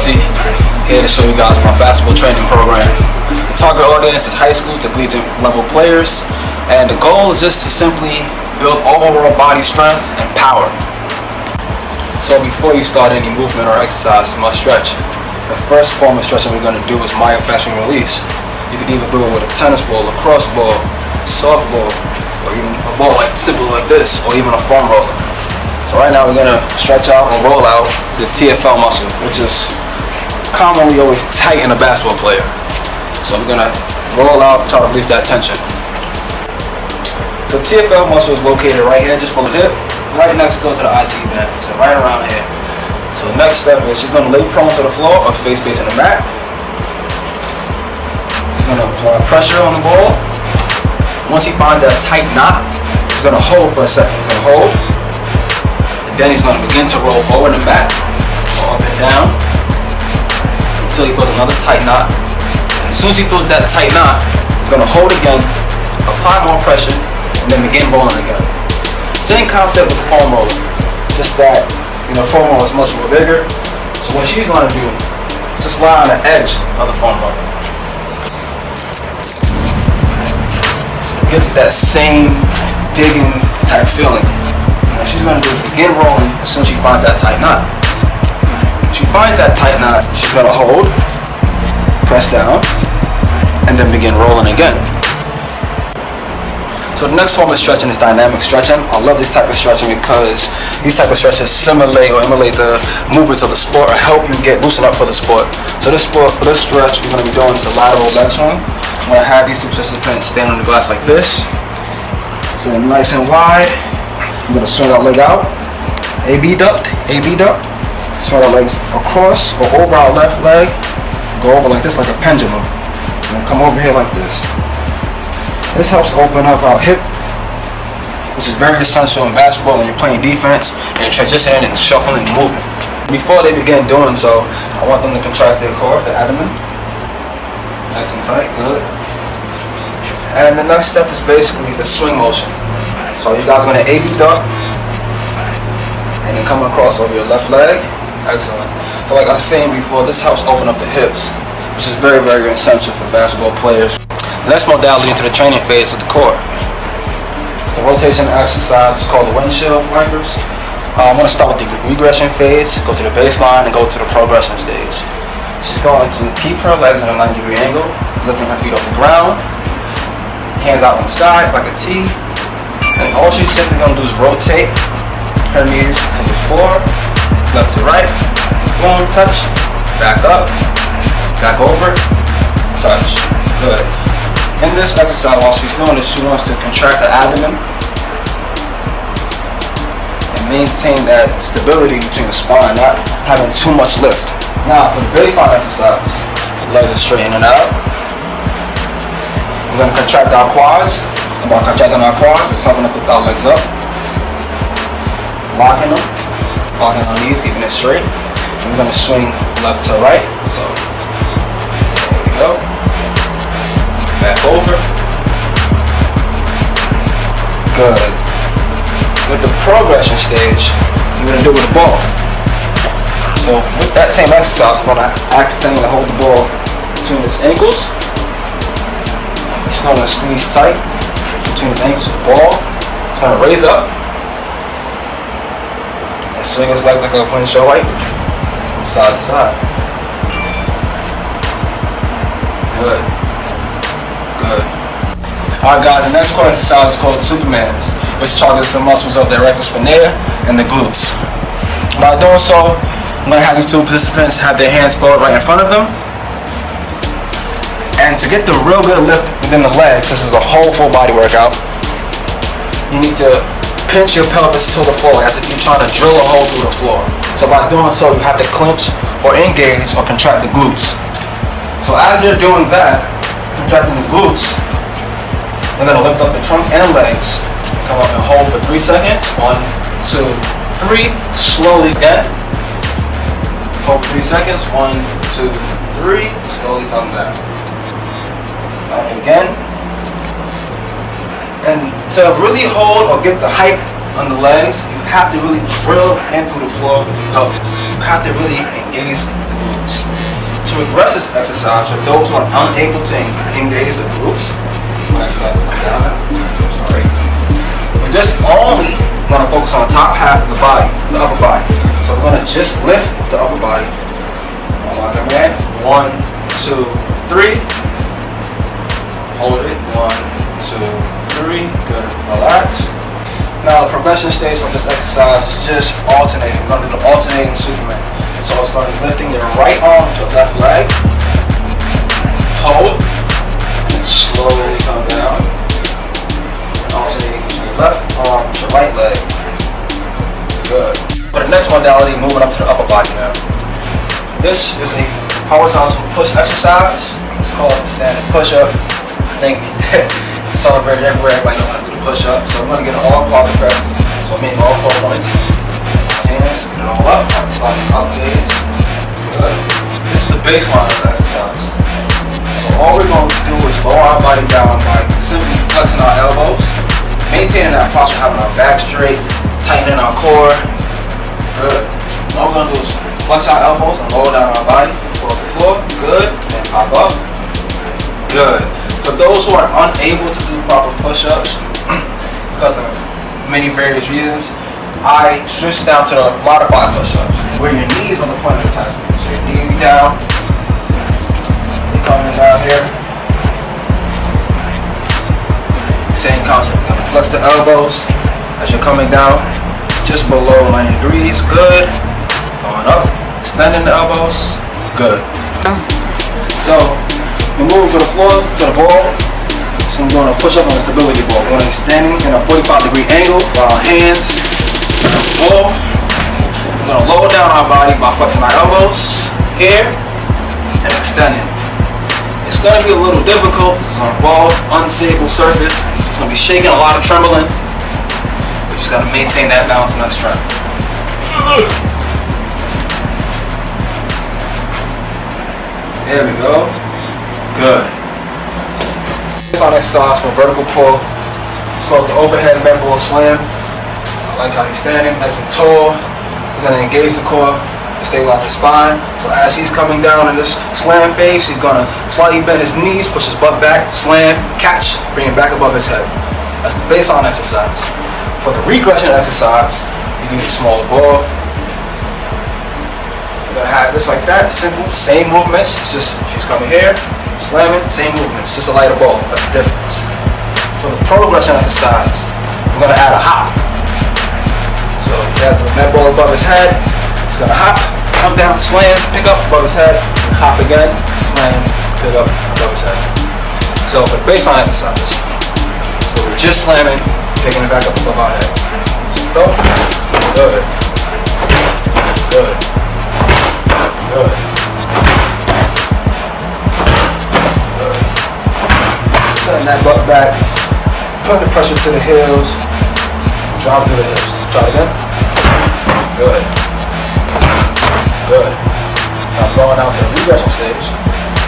Kwasi, here to show you guys my basketball training program. The target audience is high school to collegiate level players, and the goal is just to simply build overall body strength and power. So before you start any movement or exercise, you must stretch. The first form of stretching we're going to do is myofascial release. You can either do it with a tennis ball, a cross ball, softball, or even a ball simple like this, or even a foam roller. So right now we're going to stretch out and roll out the TFL muscle, which is commonly always tight in a basketball player. So we're going to roll out, try to release that tension. So the TFL muscle is located right here, just below the hip, right next door to the IT band, so right around here. So the next step is he's going to lay prone to the floor or face facing the mat. He's going to apply pressure on the ball. Once he finds that tight knot, he's going to hold for a second. He's going to hold. Then he's going to begin to roll forward and back, or up and down, until he feels another tight knot. And as soon as he feels that tight knot, he's going to hold again, apply more pressure, and then begin rolling again. Same concept with the foam roller, just that, foam roller is much more bigger. So what she's going to do is just lie on the edge of the foam roller. So it gives it that same digging type feeling. She's going to do is begin rolling as soon as she finds that tight knot. When she finds that tight knot, she's going to hold, press down, and then begin rolling again. So the next form of stretching is dynamic stretching. I love this type of stretching because these type of stretches simulate or emulate the movements of the sport or help you loosen up for the sport. So this stretch we're going to be doing is the lateral leg swing. I'm going to have these two participants stand on the glass like this. So nice and wide. I'm going to swing our leg out, AB duct, swing our legs across or over our left leg, go over like this, like a pendulum, and come over here like this. This helps open up our hip, which is very essential in basketball when you're playing defense and you're transitioning and shuffling and moving. Before they begin doing so, I want them to contract their core, the abdomen, nice and tight, good. And the next step is basically the swing motion. So you guys are going to AB duck and then come across over your left leg. Excellent. So like I was saying before, this helps open up the hips, which is very, very essential for basketball players. The next modality into the training phase is the core. It's a rotation exercise. It's called the windshield wipers. I want to start with the regression phase, go to the baseline, and go to the progression stage. She's going to keep her legs in a 90-degree angle, lifting her feet off the ground, hands out on the side like a T. And all she's simply going to do is rotate her knees to the floor, left to right, boom, touch, back up, back over, touch. Good. In this exercise, while she's doing this, she wants to contract the abdomen and maintain that stability between the spine, not having too much lift. Now, for the baseline exercise, the legs are straightening out. We're going to contract our quads. About contracting our quads, it's helping us lift our legs up. Locking them, locking our knees, keeping it straight. And we're going to swing left to right. So, there we go. Back over. Good. With the progression stage, you're going to do it with the ball. So, with that same exercise, I'm going to accidentally hold the ball between his ankles. He's going to squeeze tight between his ankles with the ball. He's going to raise up and swing his legs like a windshield wiper, side to side. Good. Good. Alright guys, the next core exercise is called Supermans, which targets the muscles of the erector spinae and the glutes. By doing so, I'm going to have these two participants have their hands forward right in front of them. And to get the real good lift within the legs, this is a whole full body workout, you need to pinch your pelvis to the floor as if you're trying to drill a hole through the floor. So by doing so, you have to clench or engage or contract the glutes. So as you're doing that, contracting the glutes, you're going to lift up the trunk and legs. Come up and hold for 3 seconds. 1, 2, 3. Slowly again. Hold for 3 seconds. 1, 2, 3. Slowly come down. Up again. And to really hold or get the height on the legs, you have to really drill in through the floor with the pelvis. You have to really engage the glutes. to address this exercise, for those who are unable to engage the glutes, we're just only going to focus on the top half of the body, the upper body. So we're going to just lift the upper body. Again, 1, 2, 3. Hold it. 1, 2, 3. Good. Relax. Now the progression stage of this exercise is just alternating. We're going to do the alternating Superman. So it's going to be lifting your right arm to your left leg. Hold. And slowly come down. And alternating using your left arm to your right leg. Good. For the next modality, moving up to the upper body now. This is a horizontal push exercise. It's called the standing push-up. I think it's celebrated everywhere. Everybody knows how to do the push-up. So I'm going to get an all press. So I'm meaning all 4 points. Hands, get it all up. Slide up, please. Good. This is the baseline of the exercise. So all we're going to do is lower our body down by simply flexing our elbows, maintaining that posture, having our back straight, tightening our core. Good. All we're going to do is flex our elbows and lower down our body towards the floor. Good. And pop up. Good. For those who are unable to do proper push-ups because of many various reasons, I switch down to the modified push-ups where your knee is on the point of attachment. So your knee down, you're coming down here. Same concept. You're going to flex the elbows as you're coming down just below 90 degrees. Good. Going up, extending the elbows. Good. So we're moving to the floor, to the ball. So I'm going to push up on the stability ball. We're going to be standing in a 45-degree angle while our hands ball. We're going to lower down our body by flexing our elbows here and extending. It's going to be a little difficult. It's on a ball, unstable surface. It's going to be shaking, a lot of trembling. We just got to maintain that balance and that strength. There we go. Good. This on exercise for vertical pull. It's called the overhead med ball slam. I like how he's standing, nice and tall. He's going to engage the core to stabilize his spine. So as he's coming down in this slam phase, he's going to slightly bend his knees, push his butt back, slam, catch, bring it back above his head. That's the baseline exercise. For the regression exercise, you need a smaller ball. You're going to have this like that, simple, same movements. It's just she's coming here, slamming, same movements, just a lighter ball. That's the difference. For the progression exercise, we're going to add a hop. So he has the med ball above his head. He's going to hop, come down, slam, pick up above his head, hop again, slam, pick up above his head. So for the baseline exercise, so we're just slamming, picking it back up above our head. So go. Good. Good. Good. Good. Send that butt back, put the pressure to the heels, drop through the hips. Try again. Good. Good. Now going down to the regression stage.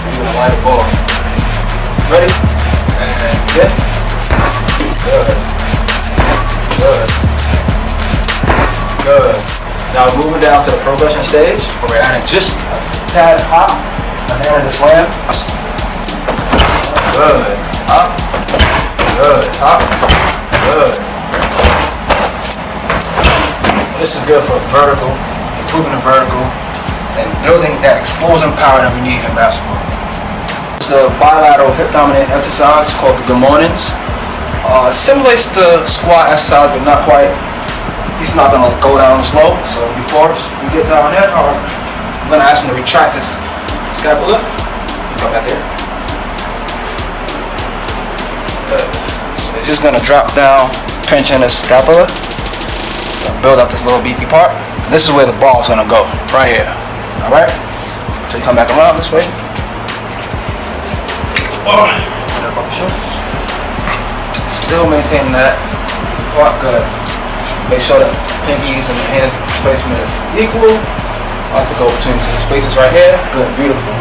You're gonna light a ball. Ready? And get. Good. Good. Good. Now we're moving down to the progression stage where we're adding just a tad hop and then the slam. Good. Hop. Good. Hop. Good. This is good for vertical, improving the vertical, and building that explosion power that we need in basketball. It's a bilateral hip dominant exercise called the good mornings. Simulates the squat exercise, but not quite. He's not going to go down slow, so before we get down there, I'm going to ask him to retract his scapula. Come back here. Good. So he's just going to drop down, pinching his scapula. Build up this little beefy part. This is where the ball is going to go, right here. Alright? So you come back around this way. Still maintaining that part. Good. Make sure that pinkies and the hands placement is equal. I like to go between these spaces right here. Good, beautiful.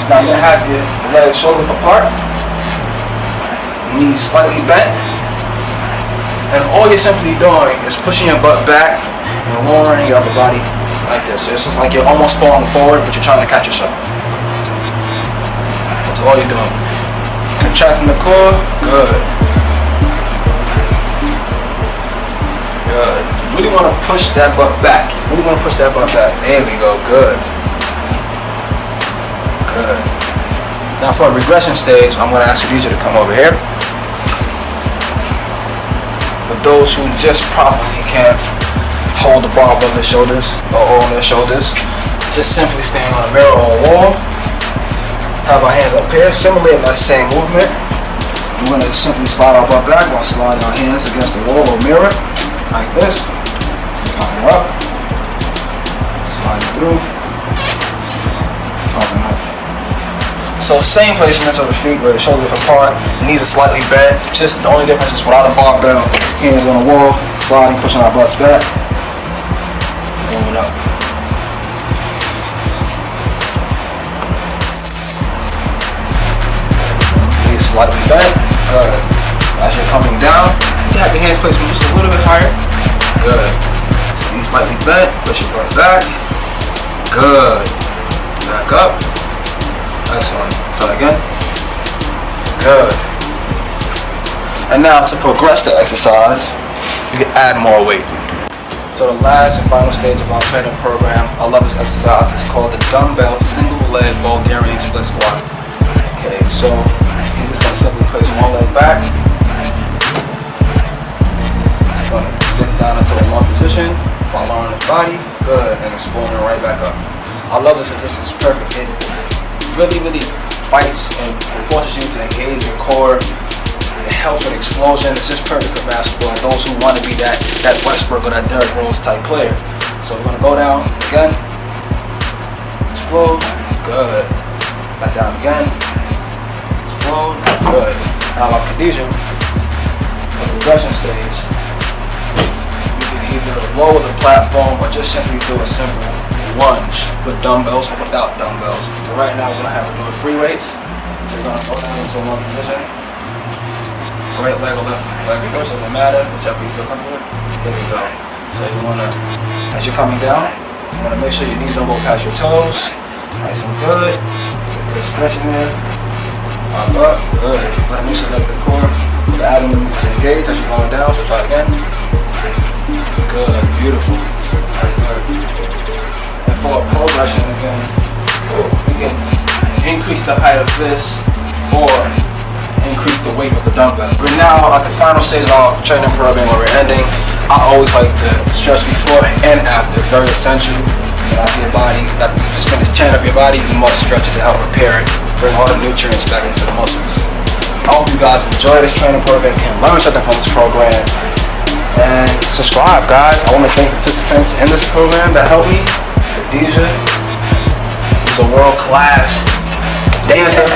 Now you're going to have your legs shoulder width apart. Knees slightly bent. And all you're simply doing is pushing your butt back and lowering your upper body like this. So it's like you're almost falling forward, but you're trying to catch yourself. all you're doing. Contracting the core, good. Good. You really want to push that butt back. You really want to push that butt back. There we go, good. Good. Now for a regression stage, I'm going to ask you to come over here. For those who just probably can't hold the bar above their shoulders or on their shoulders, just simply stand on a mirror or a wall. Have our hands up here, simulating that same movement. We're going to simply slide our butt back while sliding our hands against the wall or mirror, like this. Popping up, sliding through, popping up. So same placement of the feet, where the shoulders apart, knees are slightly bent. Just the only difference is without a barbell, hands on the wall, sliding, pushing our butts back, going up. Knees slightly bent. Good. As you're coming down, you have your hands placed just a little bit higher. Good. Knees slightly bent. Push your butt back. Good. Back up. Excellent. Try again. Good. And now to progress the exercise, you can add more weight. So the last and final stage of our training program, I love this exercise. It's called the dumbbell single leg Bulgarian split squat. Okay, so you're just gonna simply place one leg back. Just gonna dip down into a long position while lowering the body. Good, and exploding right back up. I love this because this is perfect. It really bites and forces you to engage your core. It helps with explosion. It's just perfect for basketball. Those who want to be that Westbrook or that Derrick Rose type player. So we're gonna go down again. Explode. Good. Back down again. Explode. Good. Now like Khadijah, the progression stage. You can either lower the platform or just simply do a simple lunge with dumbbells or without dumbbells. But right now we're gonna have to do free weights. We're gonna go down into one position. Right leg or left leg first, doesn't matter, whichever you feel comfortable with. Here we go. So you wanna, as you're coming down, you wanna make sure your knees don't go past your toes. Nice and good. Get good stretching there. Pop up, good. You wanna make sure that the core, the abdomen is engaged as you're going down. So try again. Good, beautiful. That's good. And for a progression again, we can increase the height of this or increase the weight of the dumbbell. We're now at the final stage of our training program where we're ending. I always like to stretch before and after. It's very essential. After your body, after you just finish tearing up your body, you must stretch it to help repair it, bring all the nutrients back into the muscles. I hope you guys enjoy this training program, can learn something from this program, and subscribe, guys. I want to thank the participants in this program that helped me. Khadijah is a world-class dancer.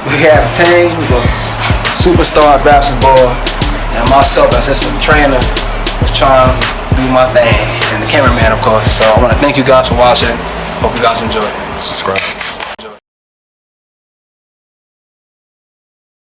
We have Tang, who's a superstar at basketball, and myself as just a trainer was trying to do my thing, and the cameraman, of course. So I want to thank you guys for watching. Hope you guys enjoy. Subscribe.